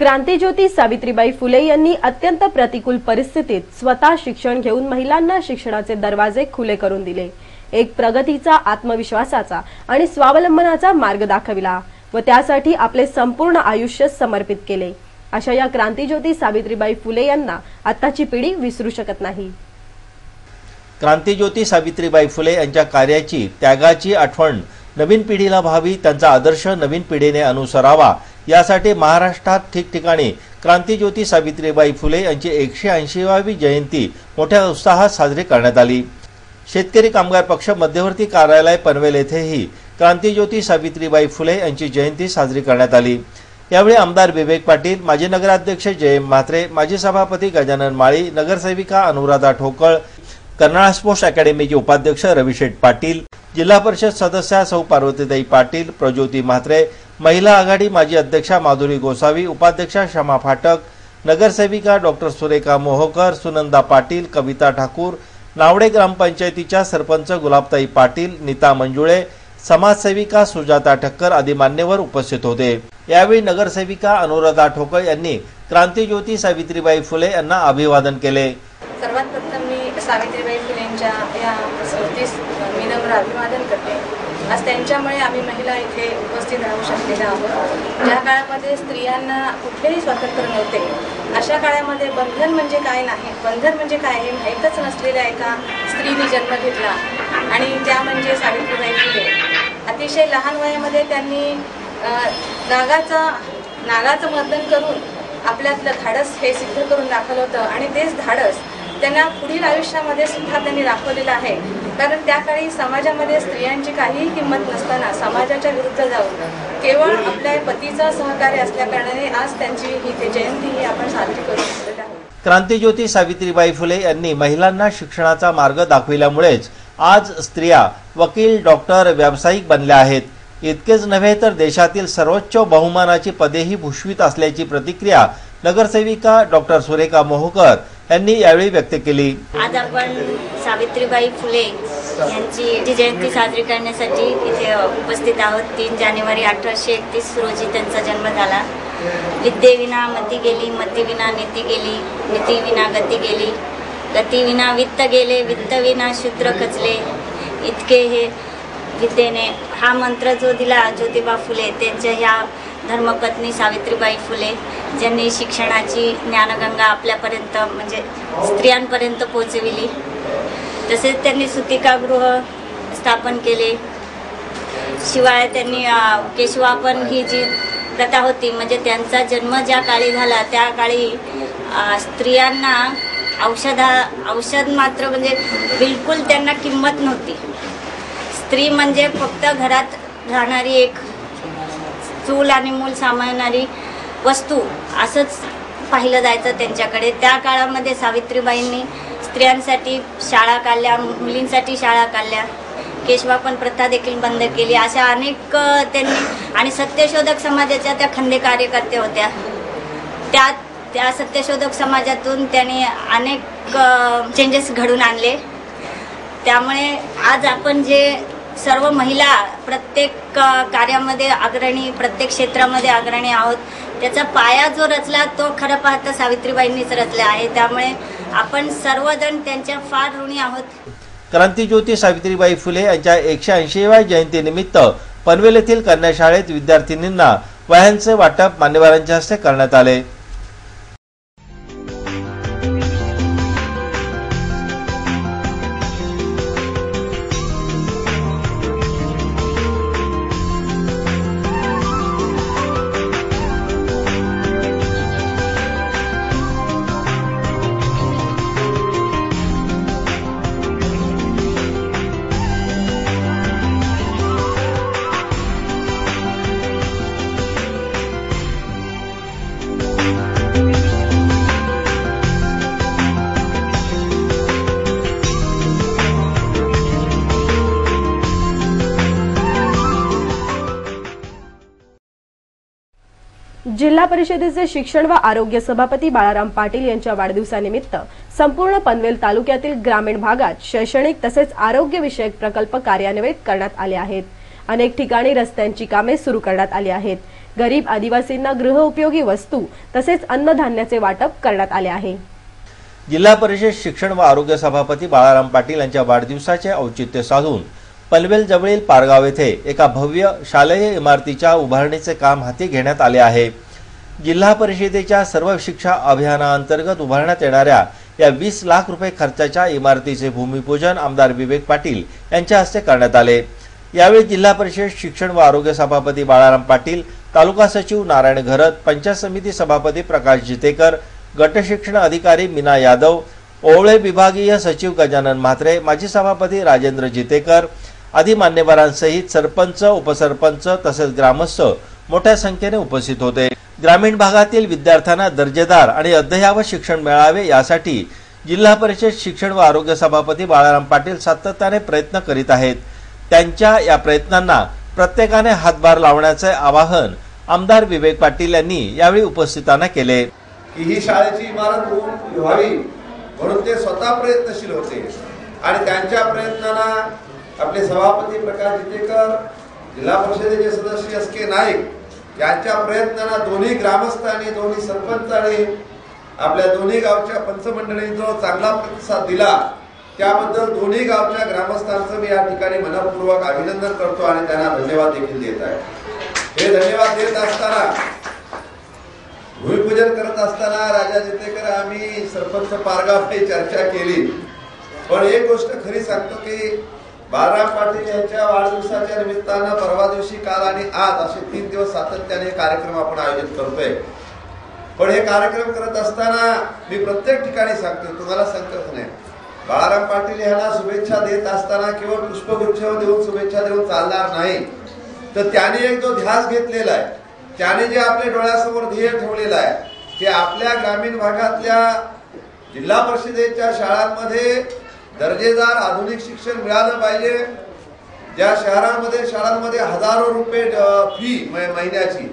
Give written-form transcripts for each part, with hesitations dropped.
क्रांतिज्योती सावित्रीबाई फुले यांनी अत्यंत प्रतिकूल परिस्थितीत स्वतः शिक्षण घेऊन महिलांना शिक्षणाचे दरवाजे खुले करून दिले। एक प्रगतीचा, आत्मविश्वासाचा आणि स्वावलंबनाचा मार्ग दाखविला व त्यासाठी आपले संपूर्ण आयुष्य समर्पित केले। अशा या क्रांतिज्योती सावित्रीबाई फुले यांना आताची पिढी विसरू शकत नाही। क्रांतिज्योती सावित्रीबाई फुले यांच्या कार्याची, त्यागाची आठवण नवीन पिढीला व्हावी, त्यांचा आदर्श नवीन पिढीने अनुसरावा यासाठी महाराष्ट्रात ठिकठिकाणी क्रांतिज्योती सावित्रीबाई फुले यांची 180वी जयंती मोठ्या उत्साहात साजरी करण्यात आली। शेतकरी कामगार पक्ष मध्यवर्ती कार्यालय पनवेल येथेही क्रांतिज्योती सावित्रीबाई फुले यांची जयंती साजरी करण्यात आली। यावेळी आमदार विवेक पाटील, माजी नगराध्यक्ष जयंत म्हात्रे, माजी सभापती गजानन माळी, नगरसेविका अनुराधा ठोकळ, कर्नाळा स्पोर्ट्स अकॅडमीचे उपाध्यक्ष रविशेठ पाटील, जिल्हा परिषद सदस्या सौ पार्वतीताई पाटील, प्रज्योती म्हात्रे, महिला आघाडी माजी अध्यक्षा माधुरी गोसावी, उपाध्यक्षा शमा फाटक, नगरसेविका डॉक्टर सुरेखा मोहोकर, सुनंदा पाटील, कविता ठाकूर, नावडे ग्रामपंचायतीच्या सरपंच गुलाबताई पाटील, नीता मंजुळे, समाजसेविका सुजाता ठक्कर आदी मान्यवर उपस्थित होते। यावेळी नगरसेविका अनुराधा ठोकळ यांनी क्रांतिज्योती सावित्रीबाई फुले यांना अभिवादन केले। सर्वात प्रथम मी सावित्रीबाई फुलेंच्या या स्मृतीस विनम्र अभिवादन करते। आज त्यांच्यामुळे आम्ही महिला इथे उपस्थित राहू शकलेल्या आहोत। ज्या काळामध्ये स्त्रियांना कुठलेही स्वातंत्र्य नव्हते, अशा काळामध्ये बंधन म्हणजे काय नाही, बंधन म्हणजे काय हे माहीतच नसलेल्या एका स्त्रीने जन्म घेतला आणि त्या म्हणजे सावित्रीबाई फुले। अतिशय लहान वयामध्ये त्यांनी नागाचं मर्दन करून आपल्यातलं धाडस हे सिद्ध करून दाखवलं होतं आणि तेच धाडस त्यांना पुढील आयुष्यामध्ये सुद्धा त्यांनी दाखवलेलं आहे। कारण त्या काळी समाजामध्ये स्त्रियांची काहीही किंमत नसताना समाजाच्या विरुद्ध जाऊन केवळ आपल्या पतीचा सहकार्य असल्या कारणाने आज त्यांची ही जयंती ही आपण साजरी करू शकत आहोत। क्रांतिज्योती सावित्रीबाई फुले यांनी महिलांना शिक्षणाचा मार्ग दाखविल्यामुळेच आज स्त्रिया वकील, डॉक्टर, व्यावसायिक बनल्या आहेत। इतकेच नव्हे तर देशातील सर्वोच्च बहुमानाची पदेही भूषवित असल्याची प्रतिक्रिया नगरसेविका डॉक्टर सुरेखा मोहोकर यांनी यावेळी व्यक्त केली। आज आपण सावित्रीबाई फुले यांची जयंती साजरी करण्यासाठी इथे उपस्थित आहोत। 3 जानेवारी 1831 रोजी त्यांचा जन्म झाला। विद्येविना मती गेली, मतीविना नीती गेली, नीतीविना गती गेली, गतीविना वित्त गेले, वित्तविना शूद्र खचले। इतके हे विद्येने हा मंत्र जो दिला ज्योतिबा फुले त्यांच्या ह्या धर्मपत्नी सावित्रीबाई फुले, ज्यांनी शिक्षणाची ज्ञानगंगा आपल्यापर्यंत म्हणजे स्त्रियांपर्यंत पोहोचविली। तसेच त्यांनी सुतिकागृह स्थापन केले। शिवाय त्यांनी केशवापन ही जी प्रथा होती, म्हणजे त्यांचा जन्म ज्या काळी झाला त्या काळी स्त्रियांना औषध मात्र म्हणजे बिलकुल त्यांना किंमत नव्हती। स्त्री म्हणजे फक्त घरात राहणारी एक चूल आणि मूल सांभाळणारी वस्तू असंच पाहिलं जायचं त्यांच्याकडे। त्या काळामध्ये सावित्रीबाईंनी स्त्रियांसाठी शाळा काढल्या, मुलींसाठी शाळा काढल्या, केशवापन प्रथा देखील बंद केली। अशा अनेक त्यांनी आणि सत्यशोधक समाजाच्या त्या खंदे कार्यकर्ते होत्या। त्या सत्यशोधक समाजातून त्यांनी अनेक चेंजेस घडून आणले। त्यामुळे आज आपण जे सर्व महिला प्रत्येक कार्यामध्ये अग्रणी, प्रत्येक क्षेत्रामध्ये अग्रणी आहोत, त्याचा पाया जो रचला तो खरं पाहता सावित्रीबाईंनीच रचला आहे। त्यामुळे आपण सर्वजण त्यांच्या फार ऋणी आहोत। क्रांतिज्योती सावित्रीबाई फुले यांच्या 180व्या जयंतीनिमित्त पनवेल येथील कन्या शाळेत विद्यार्थिनींना वह्यांचे वाटप मान्यवरांच्या हस्ते करण्यात आले। जिल्हा परिषदेचे शिक्षण व आरोग्य सभापती बाळाराम पाटील यांच्या वाढदिवसानिमित्त संपूर्ण पनवेल तालुक्यातील ग्रामीण भागात शैक्षणिक तसेच आरोग्य विषयक प्रकल्प कार्यान्वित करण्यात आले आहेत। अनेक ठिकाणी रस्त्यांची कामे सुरू करण्यात आली आहेत। गरीब आदिवासींना गृहउपयोगी वस्तू तसेच अन्नधान्याचे वाटप करण्यात आले आहे। जिल्हा परिषद शिक्षण व आरोग्य सभापती बाळाराम पाटील यांच्या वाढदिवसाचे औचित्य साधून पनवेल जवळील पारगाव येथे एका भव्य शालेय इमारतीच्या उभारणीचे काम हाती घेण्यात आले आहे। जिल्हा परिषदेच्या सर्व शिक्षा अभियानाअंतर्गत उभारण्यात येणाऱ्या या 20 लाख रुपये खर्चाच्या इमारतीचे भूमिपूजन आमदार विवेक पाटील यांच्या हस्ते करण्यात आले। यावेळी जिल्हा परिषद शिक्षण व आरोग्य सभापती बाळाराम पाटील, तालुका सचिव नारायण घरत, पंचायत समिती सभापती प्रकाश जितेकर, गट शिक्षण अधिकारी मीना यादव, ओवळे विभागीय सचिव गजानन म्हात्रे, माजी सभापती राजेंद्र जितेकर आदी मान्यवरांसहित सरपंच, उपसरपंच तसेच ग्रामस्थ मोठ्या संख्येने उपस्थित होते। ग्रामीण भागातील विद्यार्थ्यांना दर्जेदार आणि अद्ययावत शिक्षण मिळावे यासाठी जिल्हा परिषद शिक्षण व आरोग्य सभापती बाळाराम पाटील सातत्याने प्रयत्न करीत आहेत। त्यांच्या या प्रयत्नांना प्रत्येकाने हातभार लावण्याचे आवाहन आमदार विवेक पाटील यांनी यावेळी उपस्थितांना केले। ही शाळेची इमारत व्हावी म्हणून ते स्वतः प्रयत्नशील होते आणि त्यांच्या प्रयत्नांना आपले सभापती प्रकाश जितेकर, जिल्हा परिषदेचे सदस्य एस.के. नाईक यांच्या प्रयत्नांना दोन्ही ग्रामस्थांनी, दोन्ही सरपंचांनी, आपल्या दोन्ही गावच्या पंचमंडळींनी जो चांगला प्रतिसाद दिला त्याबद्दल दोन्ही गावच्या ग्रामस्थांचं मी या ठिकाणी मनपूर्वक अभिनंदन करतो आणि त्यांना धन्यवाद देखील देत आहे। हे धन्यवाद देत असताना, भूमिपूजन करत असताना राजा जितेकर आम्ही सरपंच पारगावची चर्चा केली, पण एक गोष्ट खरी सांगतो की बाळाराम पाटील यांच्या वाढदिवसाच्या निमित्तानं परवा दिवशी, काल आणि आज असे 3 दिवस सातत्याने कार्यक्रम आपण आयोजित करतोय। पण हे कार्यक्रम करत असताना मी प्रत्येक ठिकाणी सांगतो, तुम्हाला सांगतच नाही, बाळाराम पाटील यांना शुभेच्छा देत असताना केवळ पुष्पगुच्छ देऊन शुभेच्छा देऊन चालणार नाही, तर त्याने एक जो ध्यास घेतलेला आहे, त्याने जे आपल्या डोळ्यासमोर ध्येय ठेवलेलं आहे ते आपल्या ग्रामीण भागातल्या जिल्हा परिषदेच्या शाळांमध्ये दर्जेदार आधुनिक शिक्षण मिळालं पाहिजे। ज्या शाळांमध्ये हजारो रुपये फी महिन्याची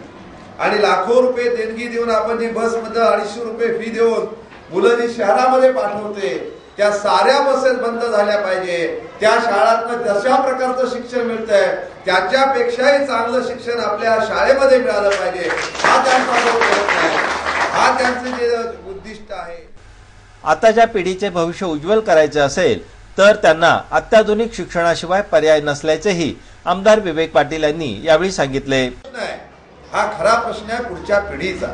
आणि लाखो रुपये देणगी देऊन आपण जी बसमध्ये 250 रुपये फी देऊन मुलं जी शहरामध्ये पाठवते त्या साऱ्या बसेस बंद झाल्या पाहिजे। त्या शाळांना जशा प्रकारचं शिक्षण मिळतंय त्याच्यापेक्षाही चांगलं शिक्षण आपल्या शाळेमध्ये मिळालं पाहिजे, हा त्यांचा प्रयत्न आहे, हा त्यांचं जे उद्दिष्ट आहे। आताच्या पिढीचे भविष्य उज्ज्वल करायचे असेल तर त्यांना अत्याधुनिक शिक्षणाशिवाय पर्याय नसल्याचेही आमदार विवेक पाटील यांनी यावेळी सांगितले। हा खरा प्रश्न आहे पुढच्या पिढीचा।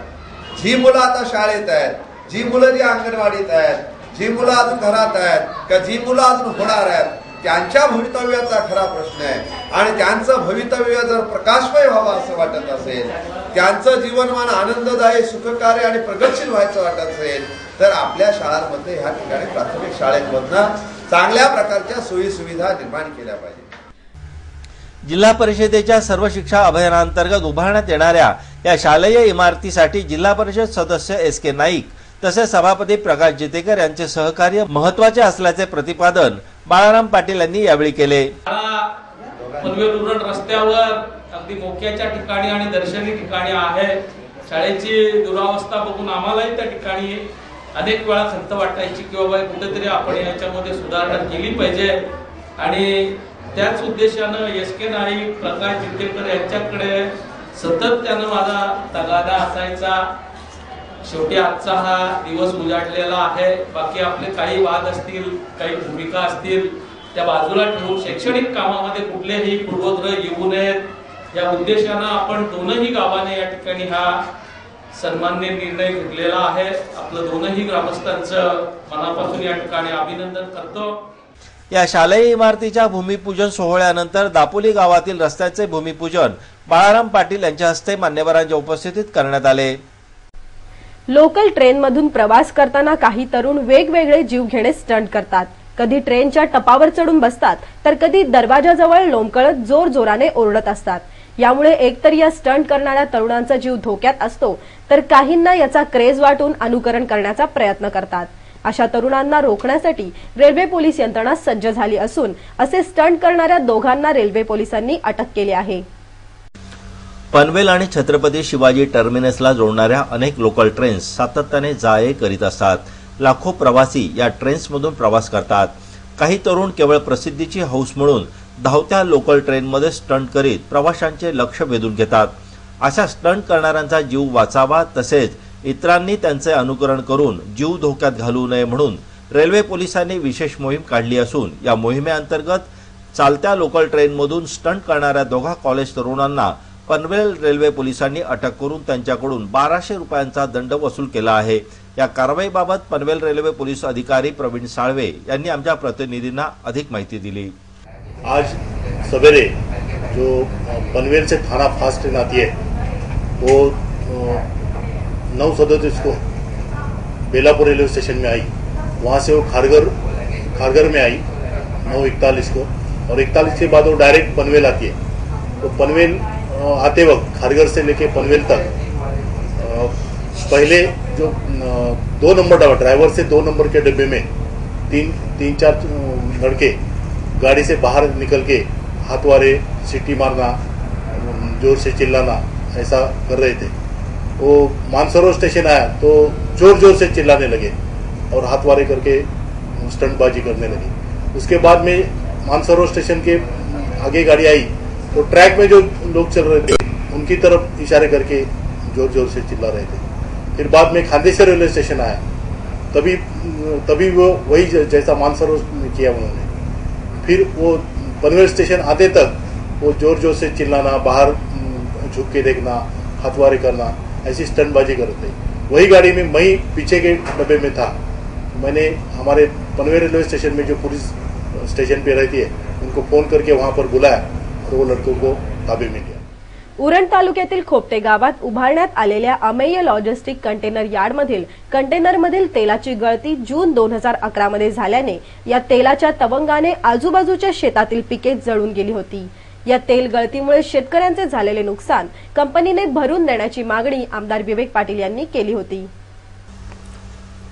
जी मुलं आता शाळेत आहेत, जी मुलं जी अंगणवाडीत आहेत, जी मुलं अजून घरात आहेत, का जी मुलं अजून होणार आहेत, त्यांच्या भवितव्याचा खरा प्रश्न आहे आणि त्यांचं भवितव्य जर प्रकाशमय व्हावं असं वाटत असेल, त्यांचं जीवनमान आनंददायी, सुखकारी आणि प्रगतशील व्हायचं वाटत असेल तर आपल्या शाळांमध्ये ह्या ठिकाणी प्राथमिक शाळेमधनं चांगल्या प्रकारच्या सोयी सुविधा निर्माण केल्या पाहिजे। जिल्हा परिषदेच्या सर्व शिक्षा अभियानांतर्गत उभारण्यात येणाऱ्या या शालेय इमारतीसाठी जिल्हा परिषद सदस्य एस.के. नाईक तसेच सभापती प्रकाश जितेकर यांचे सहकार्य महत्त्वाचे असल्याचे प्रतिपादन बाळाराम पाटील यांनी यावेळी केले। पनवेल उरण रस्त्यावर अगदी मोक्याच्या ठिकाणी आणि दर्शनी ठिकाणी आहे। शाळेची दुरावस्था बघून आम्हालाही त्या ठिकाणी अनेक वेळा खंत वाटायची की बाबा कुठेतरी आपण याच्यामध्ये सुधारणा केली पाहिजे आणि त्याच उद्देशानं एस.के. नाईक, प्रकाश जितेकर यांच्याकडे सतत त्यानं माझा तगादा असायचा। शेवटी आजचा हा दिवस उजाडलेला आहे। बाकी आपले काही वाद असतील, काही भूमिका असतील त्या बाजूला ठेवून शैक्षणिक कामामध्ये कुठलेही पूर्वग्रह येऊ नयेत या उद्देशानं आपण दोनही गावाने या ठिकाणी हा सन्मान्य निर्णय घेतलेला आहे। आपलं दोनही ग्रामस्थांचं मनापासून या ठिकाणी अभिनंदन करतो। या शालेय इमारतीच्या भूमिपूजन सोहळ्यानंतर दापोली गावातील रस्त्याचे भूमिपूजन बाळाराम पाटील यांच्या हस्ते मान्यवरांच्या उपस्थितीत करण्यात आले। लोकल ट्रेनमधून प्रवास करताना काही तरुण वेगवेगळे जीवघेणे स्टंट करतात। कधी ट्रेनच्या टपावर चढून बसतात तर कधी दरवाजाजवळ लोंबकळत जोरजोराने ओरडत असतात। यामुळे एकतर या स्टंट करणाऱ्या तरुणांचा जीव धोक्यात असतो तर काहींना याचा क्रेज वाटून अनुकरण करण्याचा प्रयत्न करतात। अशा तरुणांना रोखण्यासाठी रेल्वे पोलीस यंत्रणा सज्ज झाली असून असे स्टंट करणाऱ्या दोघांना रेल्वे पोलिसांनी अटक केली आहे। पनवेल आणि छत्रपती शिवाजी टर्मिनसला जोडणाऱ्या अनेक लोकल ट्रेन्स सातत्याने जा-ये करीत असतात। लाखो प्रवासी या ट्रेन्समधून प्रवास करतात। काही तरुण केवळ प्रसिद्धीची हौस म्हणून धावत्या लोकल ट्रेनमध्ये स्टंट करीत प्रवाशांचे लक्ष वेधून घेतात। अशा स्टंट करणाऱ्यांचा जीव वाचावा, तसेच इतरांनी त्यांचे अनुकरण करून जीव धोक्यात घालू नये म्हणून रेल्वे पोलिसांनी विशेष मोहीम काढली असून या मोहिमेअंतर्गत चालत्या लोकल ट्रेनमधून स्टंट करणाऱ्या दोघा कॉलेज तरुणांना पनवेल रेल्वे पोलिसांनी अटक करून त्यांच्याकडून 1200 रुपयांचा दंड वसूल केला आहे। या कारवाईबाबत पनवेल रेल्वे पोलीस अधिकारी प्रवीण साळवे यांनी आमच्या प्रतिनिधींना अधिक माहिती दिली। आज सवेरे जो पनवेल से थाना फास्ट ट्रेन आती है वो 9:37 को बेलापुर रेलवे स्टेशन में आई। वहाँ से वो खारगर में आई 9:41 को, और 41 के बाद वो डायरेक्ट पनवेल आती है। तो पनवेल आते वक्त खारगर से लेके पनवेल तक पहले जो 2 नंबर डब्बा, ड्राइवर से 2 नंबर के डिब्बे में तीन चार लड़के गाड़ी से बाहर निकल के हाथवारे, सीटी मारना, जोर से चिल्लाना, ऐसा कर रहे थे। वो मानसरोवर स्टेशन आया तो जोर जोर से चिल्लाने लगे और हाथवारे करके स्टंटबाजी करने लगे। उसके बाद में मानसरोवर स्टेशन के आगे गाड़ी आई तो ट्रैक में जो लोग चल रहे थे उनकी तरफ इशारे करके जोर जोर से चिल्ला रहे थे। फिर बाद में खांदेसर रेलवे स्टेशन आया, तभी वो वही जैसा मानसरोवर में किया उन्होंने। फिर वो पनवेल स्टेशन आते तक वो जोर जोर से चिल्लाना, बाहर झुक के देखना, हाथवारे करना, ऐसी स्टंटबाजी कर रहे थे। वही गाड़ी में मैं पीछे के डब्बे में था। मैंने हमारे पनवेल रेलवे स्टेशन में जो पुलिस स्टेशन पे रहती है उनको फोन करके वहां पर बुलाया और वो लड़कों को ताबे में लिया। उरण तालुक्यातील खोपटे गावात उभारण्यात आलेल्या अमेय लॉजिस्टिक कंटेनर यार्डमधील कंटेनरमधील तेलाची गळती जून 2011 मध्ये झाल्याने या तेलाच्या तवंगाने आजूबाजूच्या शेतातील पिके जळून गेली होती। या तेल गळतीमुळे शेतकऱ्यांचे झालेले नुकसान कंपनीने भरून देण्याची मागणी आमदार विवेक पाटील यांनी केली होती।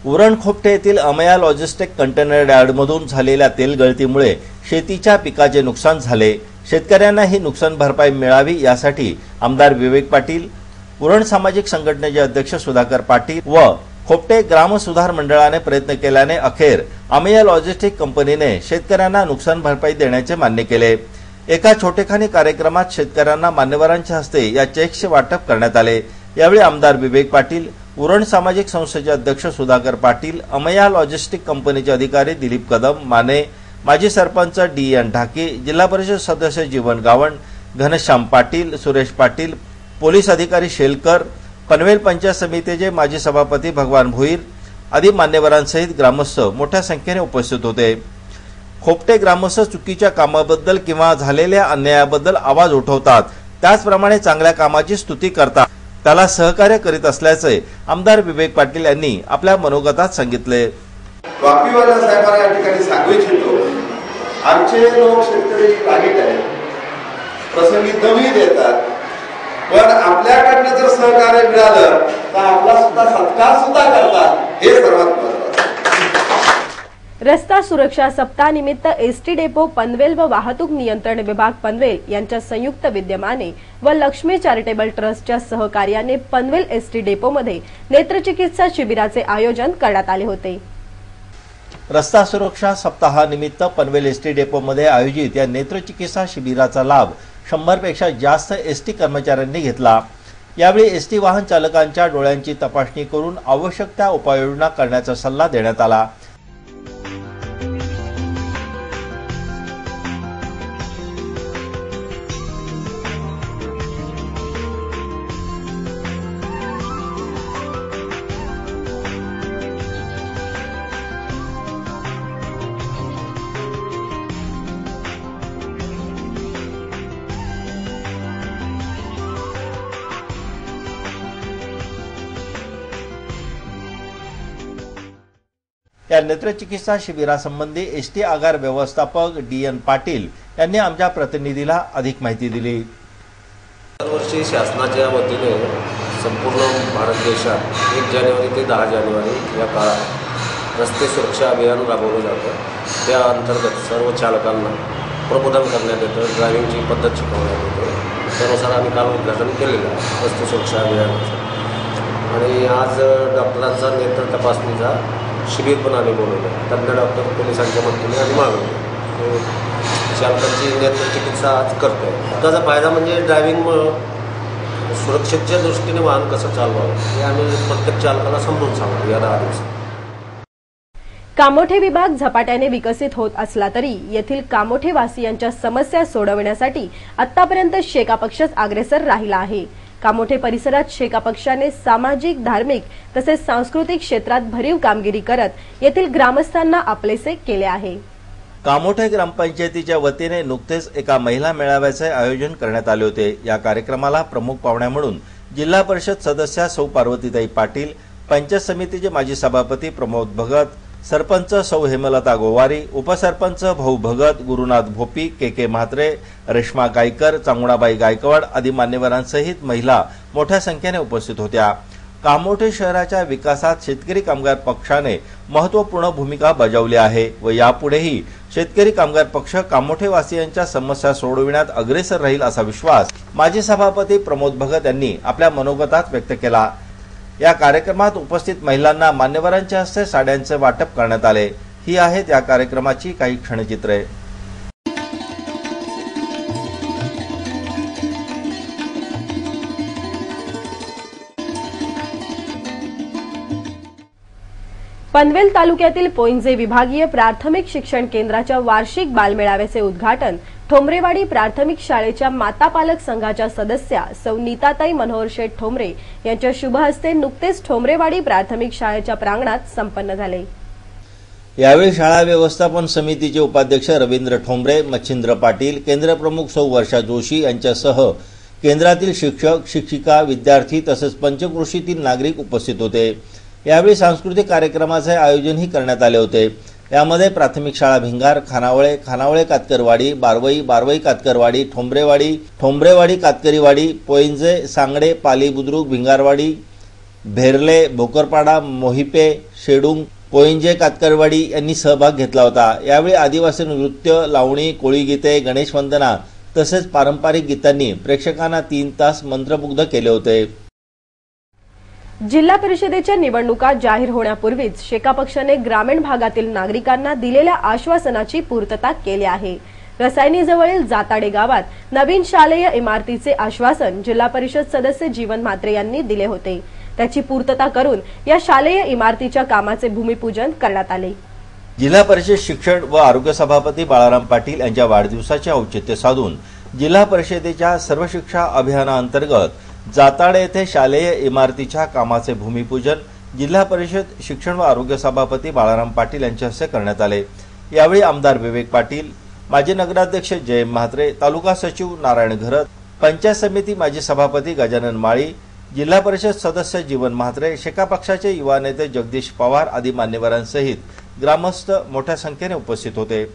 उरण खोपटे येथील अमेया लॉजिस्टिक कंटेनर यार्डमधून झालेल्या तेल गळतीमुळे शेतीच्या पिकाचे नुकसान झाले। शेतकऱ्यांना ही नुकसान भरपाई मिळावी यासाठी आमदार विवेक पाटील, उरण सामाजिक संघटनेचे अध्यक्ष सुधाकर पाटील व खोपटे ग्राम सुधार मंडळाने प्रयत्न केल्याने अखेर अमेया लॉजिस्टिक कंपनीने शेतकऱ्यांना नुकसान भरपाई देण्याचे मान्य केले। एका छोटेखानी कार्यक्रमात शेतकऱ्यांना मान्यवरांच्या हस्ते या चेकचे वाटप करण्यात आले। यावेळी आमदार विवेक पाटील, उरण सामाजिक संस्थेचे अध्यक्ष सुधाकर पाटील, अमेया लॉजिस्टिक कंपनीचे अधिकारी दिलीप कदम माने, माजी सरपंच DN ढाके, जिल्हा परिषद सदस्य जीवन गावण, घनश्याम पाटील, सुरेश पाटील, पोलीस अधिकारी शेलकर, पनवेल पंचायत समितीचे माजी सभापती भगवान भोईर आदी मान्यवरांसहित ग्रामस्थ मोठ्या संख्येने उपस्थित होते। खोपटे ग्रामस्थ चुकीच्या कामाबद्दल किंवा झालेल्या अन्यायाबद्दल आवाज उठवतात, त्याचप्रमाणे चांगल्या कामाची स्तुती करतात, त्याला सहकार्य करीत असल्याचे आमदार विवेक पाटील यांनी आपल्या मनोगतात सांगितले। वापीवाला साहेबांना या ठिकाणी सांगू इच्छितो, आमचे लोक शेतकरी रागीट आहेत, प्रसंगी दमी देतात, पण आपल्याकडनं जर सहकार्य मिळालं तर आपला सुद्धा सत्कार सुद्धा करतात, हे सर्वात महत्त्वाचं। रस्ता सुरक्षा सप्ताह निमित्त एसटी डेपो पनवेल व वाहतूक नियंत्रण विभाग पनवेल यांच्या संयुक्त विद्यमाने व लक्ष्मी चॅरिटेबल ट्रस्टच्या सहकार्याने पनवेल एसटी डेपोमध्ये नेत्रचिकित्सा शिबिराचे आयोजन करण्यात आले होते। रस्ता सुरक्षा सप्ताहानिमित्त पनवेल एसटी डेपोमध्ये आयोजित या नेत्रचिकित्सा शिबिराचा लाभ 100 पेक्षा जास्त एसटी कर्मचाऱ्यांनी घेतला। यावेळी एसटी वाहन चालकांच्या डोळ्यांची तपासणी करून आवश्यक त्या उपाययोजना करण्याचा सल्ला देण्यात आला। या नेत्रचिकित्सा शिबिरासंबंधी एसटी आगार व्यवस्थापक DN पाटील यांनी आमच्या प्रतिनिधीला अधिक माहिती दिली। दरवर्षी शासनाच्या वतीने संपूर्ण भारत देशात 1 जानेवारी ते 10 जानेवारी या काळात रस्ते सुरक्षा अभियान राबवलं जातं। त्या अंतर्गत सर्व चालकांना प्रबोधन करण्यात येतं, ड्रायव्हिंगची पद्धत शिकवण्यात येते। त्यानुसार आम्ही काल उद्घाटन केलेलं आहे रस्ते सुरक्षा अभियानाचं। आणि आज डॉक्टरांचा नेत्र तपासणीचा शिबिर पण आम्ही बोलवलं। तज्ञ डॉक्टर पोलिसांच्या मदतीने आम्ही मागवले। चालकांची नेत्रचिकित्सा आज करतो आहे। त्याचा फायदा म्हणजे ड्रायव्हिंगमुळं सुरक्षेच्या दृष्टीने वाहन कसं चालवावं हे आम्ही प्रत्येक चालकाला समजून सांगतो या 10 दिवसात. कामोठे विभाग झपाट्याने विकसित होत असला तरी येथील कामोठे वासियांच्या समस्या सोडवण्यासाठी आतापर्यंत शेका पक्षच अग्रेसर राहिला आहे. कामोठे परिसरात शेका पक्षाने सामाजिक, धार्मिक तसेच सांस्कृतिक क्षेत्रात भरीव कामगिरी करत येथील ग्रामस्थांना आपलेसे केले आहे. कामोठे ग्रामपंचायतीच्या वतीने नुकतेच एका महिला मेळाव्याचे आयोजन करण्यात आले होते. या कार्यक्रमाला प्रमुख पाहुण्या म्हणून जिल्हा परिषद सदस्या सौ पार्वतीताई पाटील, पंचायत समितीचे माजी सभापती प्रमोद भगत, सरपंच सौ हेमलता गोवारी, उपसरपंच भाऊ भगत, गुरुनाथ भोपी, के म्हात्रे, रेश्मा गायकर, चांगुणाबाई गायकवाड आदी मान्यवरांसहित महिला मोठ्या संख्येने उपस्थित होत्या. कामोठे शहराच्या विकासात शेतकरी कामगार पक्षाने महत्त्वपूर्ण भूमिका बजावली आहे व यापुढेही शेतकरी कामगार पक्ष कामोठेवासियांच्या समस्या सोडविण्यात अग्रेसर राहील असा विश्वास माजी सभापती प्रमोद भगत यांनी आपल्या मनोगतात व्यक्त केला. या कार्यक्रमात उपस्थित महिलांना मान्यवरांच्या हस्ते साड्यांचे वाटप करण्यात आले. ही आहेत या कार्यक्रमाची काही क्षणचित्रे. पनवेल तालुक्यातील पोइंजे विभागीय प्राथमिक शिक्षण केंद्राच्या वार्षिक बालमेळाव्याचे उद्घाटन ठोंबरेवाडी प्राथमिक शाळेच्या माता पालक संघाच्या सदस्या सौ नीताताई मनोहर शेठ ठोंबरे यांच्या शुभ हस्ते नुकतेच ठोंबरेवाडी प्राथमिक शाळेच्या प्रांगणात संपन्न झाले. यावेळी शाळा व्यवस्थापन समितीचे उपाध्यक्ष रवींद्र ठोंबरे, मच्छिंद्र पाटील, केंद्र प्रमुख सौ वर्षा जोशी यांच्यासह केंद्रातील शिक्षक, शिक्षिका, विद्यार्थी तसेच पंचक्रोशीतील नागरिक उपस्थित होते. यावेळी सांस्कृतिक कार्यक्रमाचे आयोजनही करण्यात आले होते. यामध्ये प्राथमिक शाळा भिंगार, खानावळे कातकरवाडी, बारवई कातकरवाडी, ठोंबरेवाडी कातकरीवाडी, पोइंजे, सांगडे, पाली बुद्रुक, भिंगारवाडी, भेरले, भोकरपाडा, मोहिपे, शेडुंग, पोइंजे कातकरवाडी यांनी सहभाग घेतला होता. यावेळी आदिवासी नृत्य, लावणी, कोळी गीते, गणेश वंदना तसेच पारंपरिक गीतांनी प्रेक्षकांना 3 तास मंत्रमुग्ध केले होते. जिल्हा परिषदेच्या निवडणुका जाहीर होण्यापूर्वीच शेका पक्षाने ग्रामीण भागातील नागरिकांना दिलेल्या आश्वासनाची पूर्तता केली आहे. रसायनीजवळील जाताडे गावात नवीन शालेय इमारतीचे आश्वासन जिल्हा परिषद सदस्य जीवन म्हात्रे यांनी दिले होते. त्याची पूर्तता करून या शालेय इमारतीच्या कामाचे भूमिपूजन करण्यात आले. जिल्हा परिषद शिक्षण व आरोग्य सभापती बाळाराम पाटील यांच्या वाढदिवसाचे औचित्य साधून जिल्हा परिषदेच्या सर्व शिक्षा अभियानाअंतर्गत जाताडे येथे शालेय इमारतीच्या कामाचे भूमिपूजन जिल्हा परिषद शिक्षण व आरोग्य सभापती बाळाराम पाटील यांच्या हस्ते करण्यात आले. यावेळी आमदार विवेक पाटील, माजी नगराध्यक्ष जयम म्हात्रे, तालुका सचिव नारायण घरत, पंचायत समिती माजी सभापती गजानन माळी, जिल्हा परिषद सदस्य जीवन म्हात्रे, शेका पक्षाचे युवा नेते जगदीश पवार आदी मान्यवरांसहित ग्रामस्थ मोठ्या संख्येने उपस्थित होते.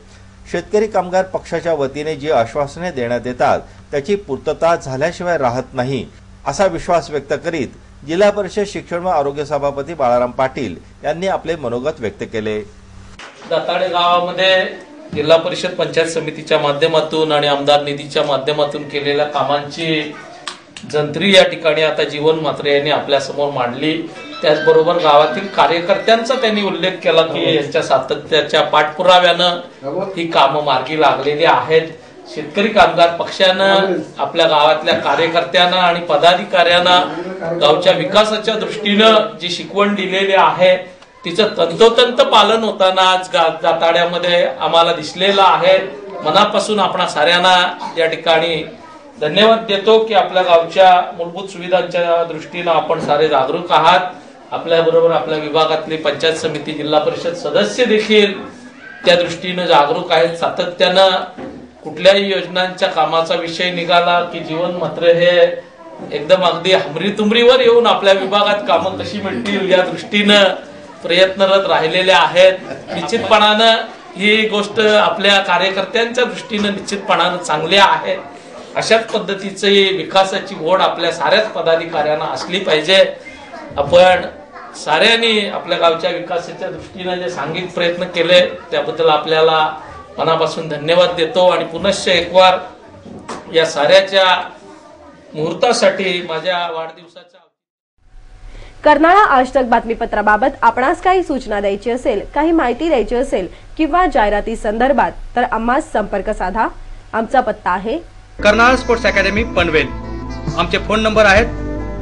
शेतकरी कामगार पक्षाच्या वतीने जी आश्वासने देण्यात येतात त्याची पूर्तता झाल्याशिवाय राहत नाही असा विश्वास व्यक्त करीत जिल्हा परिषद शिक्षण व आरोग्य सभापती बाळाराम पाटील यांनी आपले मनोगत व्यक्त केले. दाताडे गावामध्ये जिल्हा परिषद पंचायत समितीच्या माध्यमातून आणि आमदार निधीच्या माध्यमातून केलेल्या कामांची जंत्री या ठिकाणी आता जीवन म्हात्रे यांनी आपल्या समोर मांडली. त्याचबरोबर गावातील कार्यकर्त्यांचा त्यांनी उल्लेख केला की यांच्या सातत्याच्या पाठपुराव्यानं ही कामं मार्गी लागलेली आहेत. शेतकरी कामगार पक्षानं आपल्या गावातल्या कार्यकर्त्यांना आणि पदाधिकाऱ्यांना गावच्या विकासाच्या दृष्टीनं जी शिकवण दिलेली आहे तिचं तंतोतंत पालन होताना आज जाताड्यामध्ये आम्हाला दिसलेलं आहे. मनापासून आपणा साऱ्यांना या ठिकाणी धन्यवाद देतो की आपल्या गावच्या मूलभूत सुविधांच्या दृष्टीनं आपण सारे जागरूक आहात. आपल्या बरोबर आपल्या विभागातली पंचायत समिती जिल्हा परिषद सदस्य देखील त्या दृष्टीनं जागरूक आहेत. सातत्यानं कुठल्याही योजनांच्या कामाचा विषय निघाला की जीवन म्हात्रे हे एकदम अगदी हमरीतुमरीवर येऊन आपल्या विभागात कामं कशी मिळतील या दृष्टीनं प्रयत्नरत राहिलेले आहेत. निश्चितपणानं ही गोष्ट आपल्या कार्यकर्त्यांच्या दृष्टीनं निश्चितपणानं चांगली आहे. अशाच पद्धतीची विकासाची ओढ आपल्या साऱ्याच पदाधिकाऱ्यांना असली पाहिजे. आपण साऱ्यांनी आपल्या गावच्या विकासाच्या दृष्टीने जे सांघिक प्रयत्न केले त्याबद्दल आपल्याला मनापासून धन्यवाद देतो आणि पुनश्च एकवार या साऱ्याच्या मुहूर्तासाठी माझ्या वाढदिवसाच्या कर्नाळा आजतक बातमीपत्राबाबत आपणास काही सूचना द्यायची असेल, काही माहिती द्यायची असेल किंवा जाहिराती संदर्भात तर आम्हास संपर्क साधा. आमचा पत्ता आहे कर्नाळा स्पोर्ट्स अकॅडमी पनवेल. आमचे फोन नंबर आहेत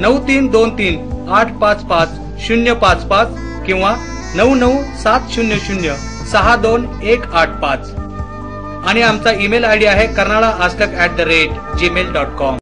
9323-855-055 किंवा 9970062185 आणि आमचा ईमेल आयडी आहे karnalaastak@gmail.com.